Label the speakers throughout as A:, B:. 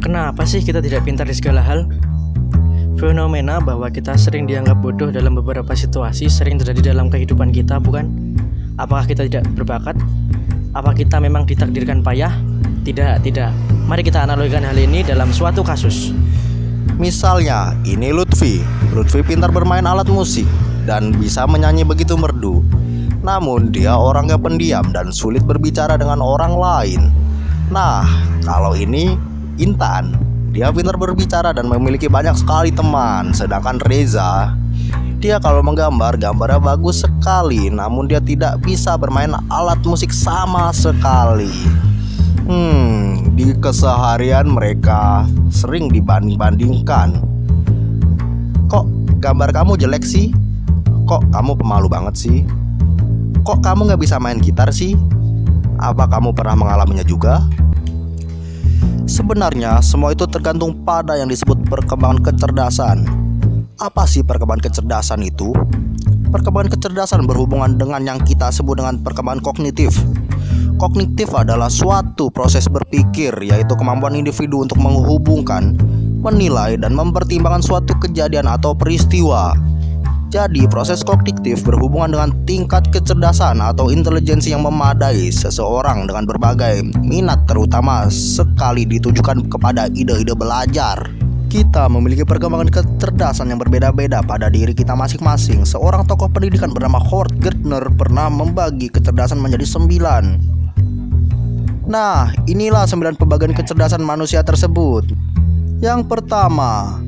A: Kenapa sih kita tidak pintar di segala hal? Fenomena bahwa kita sering dianggap bodoh dalam beberapa situasi sering terjadi dalam kehidupan kita, bukan? Apakah kita tidak berbakat? Apa kita memang ditakdirkan payah? Tidak. Mari kita analogikan hal ini dalam suatu kasus.
B: Misalnya, ini Lutfi. Lutfi pintar bermain alat musik dan bisa menyanyi begitu merdu. Namun dia orangnya pendiam dan sulit berbicara dengan orang lain. Nah, kalau ini Intan, dia pintar berbicara dan memiliki banyak sekali teman. Sedangkan Reza, dia kalau menggambar, gambarnya bagus sekali, namun dia tidak bisa bermain alat musik sama sekali. Di keseharian mereka sering dibanding-bandingkan. Kok gambar kamu jelek sih? Kok kamu pemalu banget sih? Kok kamu gak bisa main gitar sih? Apa kamu pernah mengalaminya juga? Sebenarnya semua itu tergantung pada yang disebut perkembangan kecerdasan. Apa sih perkembangan kecerdasan itu? Perkembangan kecerdasan berhubungan dengan yang kita sebut dengan perkembangan kognitif. Kognitif adalah suatu proses berpikir, yaitu kemampuan individu untuk menghubungkan, menilai, dan mempertimbangkan suatu kejadian atau peristiwa. Jadi proses kognitif berhubungan dengan tingkat kecerdasan atau intelijensi yang memadai seseorang dengan berbagai minat, terutama sekali ditujukan kepada ide-ide belajar. Kita memiliki perkembangan kecerdasan yang berbeda-beda pada diri kita masing-masing. Seorang tokoh pendidikan bernama Howard Gardner pernah membagi kecerdasan menjadi 9. Nah, inilah 9 pembagian kecerdasan manusia tersebut. Yang pertama,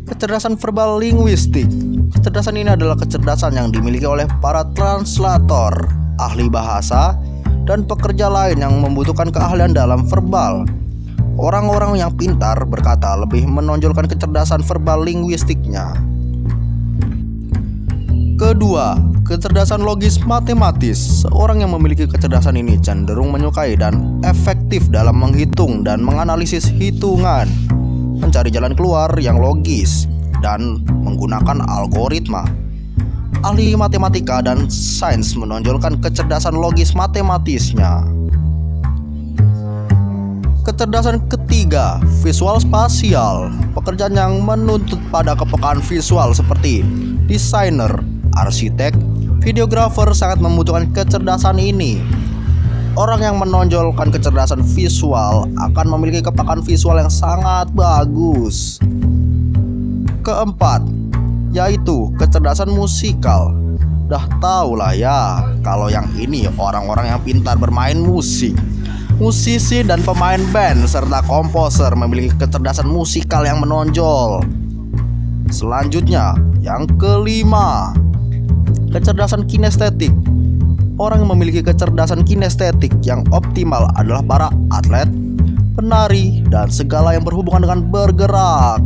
B: kecerdasan verbal linguistik. Kecerdasan ini adalah kecerdasan yang dimiliki oleh para translator, ahli bahasa, dan pekerja lain yang membutuhkan keahlian dalam verbal. Orang-orang yang pintar berkata lebih menonjolkan kecerdasan verbal linguistiknya. Kedua, kecerdasan logis matematis. Seorang yang memiliki kecerdasan ini cenderung menyukai dan efektif dalam menghitung dan menganalisis hitungan, mencari jalan keluar yang logis, dan menggunakan algoritma. Ahli matematika dan sains menonjolkan kecerdasan logis matematisnya. Kecerdasan ketiga, visual spasial. Pekerjaan yang menuntut pada kepekaan visual seperti desainer, arsitek, videografer sangat membutuhkan kecerdasan ini. Orang yang menonjolkan kecerdasan visual akan memiliki kepekaan visual yang sangat bagus. Keempat, yaitu kecerdasan musikal. Dah tahulah ya, kalau yang ini orang-orang yang pintar bermain musik. Musisi dan pemain band serta komposer memiliki kecerdasan musikal yang menonjol. Selanjutnya, yang kelima, kecerdasan kinestetik. Orang yang memiliki kecerdasan kinestetik yang optimal adalah para atlet, penari, dan segala yang berhubungan dengan bergerak.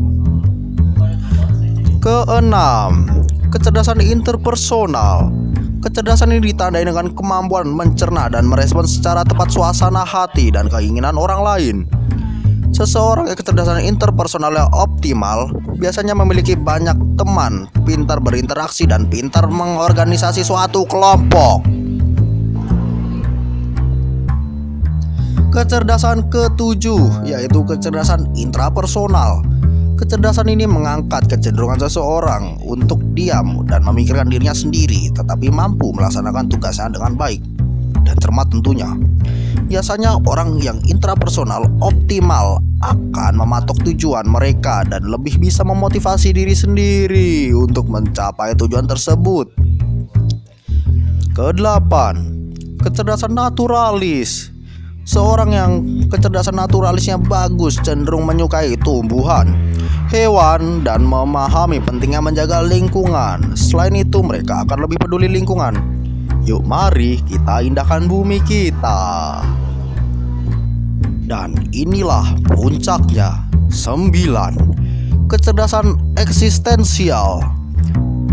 B: Keenam, kecerdasan interpersonal. Kecerdasan ini ditandai dengan kemampuan mencerna dan merespon secara tepat suasana hati dan keinginan orang lain. Seseorang yang kecerdasan interpersonalnya optimal biasanya memiliki banyak teman, pintar berinteraksi, dan pintar mengorganisasi suatu kelompok. Kecerdasan ketujuh, yaitu kecerdasan intrapersonal. Kecerdasan ini mengangkat kecenderungan seseorang untuk diam dan memikirkan dirinya sendiri, tetapi mampu melaksanakan tugasnya dengan baik dan cermat tentunya. Biasanya orang yang intrapersonal optimal akan mematok tujuan mereka dan lebih bisa memotivasi diri sendiri untuk mencapai tujuan tersebut. Kedelapan, kecerdasan naturalis. Seorang yang kecerdasan naturalisnya bagus cenderung menyukai tumbuhan, hewan, dan memahami pentingnya menjaga lingkungan. Selain itu, mereka akan lebih peduli lingkungan. Yuk mari kita indahkan bumi kita. Dan inilah puncaknya, 9. Kecerdasan eksistensial.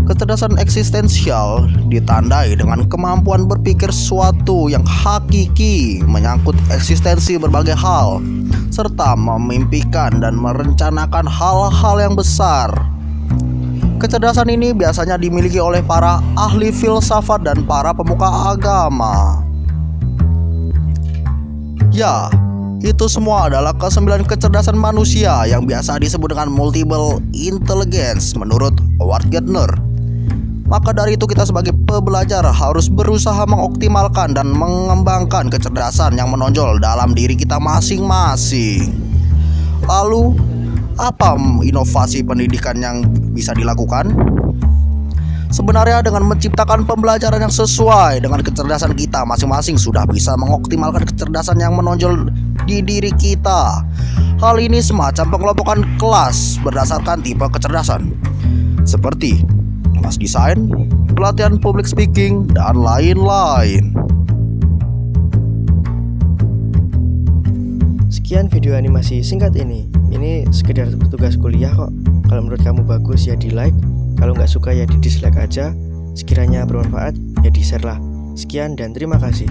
B: Kecerdasan eksistensial ditandai dengan kemampuan berpikir sesuatu yang hakiki menyangkut eksistensi berbagai hal, serta memimpikan dan merencanakan hal-hal yang besar. Kecerdasan ini biasanya dimiliki oleh para ahli filsafat dan para pemuka agama. Ya, Itu semua adalah kesembilan kecerdasan manusia yang biasa disebut dengan multiple intelligence menurut Howard Gardner. Maka dari itu kita sebagai pembelajar harus berusaha mengoptimalkan dan mengembangkan kecerdasan yang menonjol dalam diri kita masing-masing. Lalu, apa inovasi pendidikan yang bisa dilakukan? Sebenarnya dengan menciptakan pembelajaran yang sesuai dengan kecerdasan kita masing-masing sudah bisa mengoptimalkan kecerdasan yang menonjol di diri kita. Hal ini semacam pengelompokan kelas berdasarkan tipe kecerdasan, seperti kelas desain, pelatihan public speaking, dan lain-lain.
A: Sekian video animasi singkat ini. Ini sekedar tugas kuliah kok. Kalau menurut kamu bagus ya di like, kalau nggak suka ya di dislike aja. Sekiranya bermanfaat ya di share lah. Sekian dan terima kasih.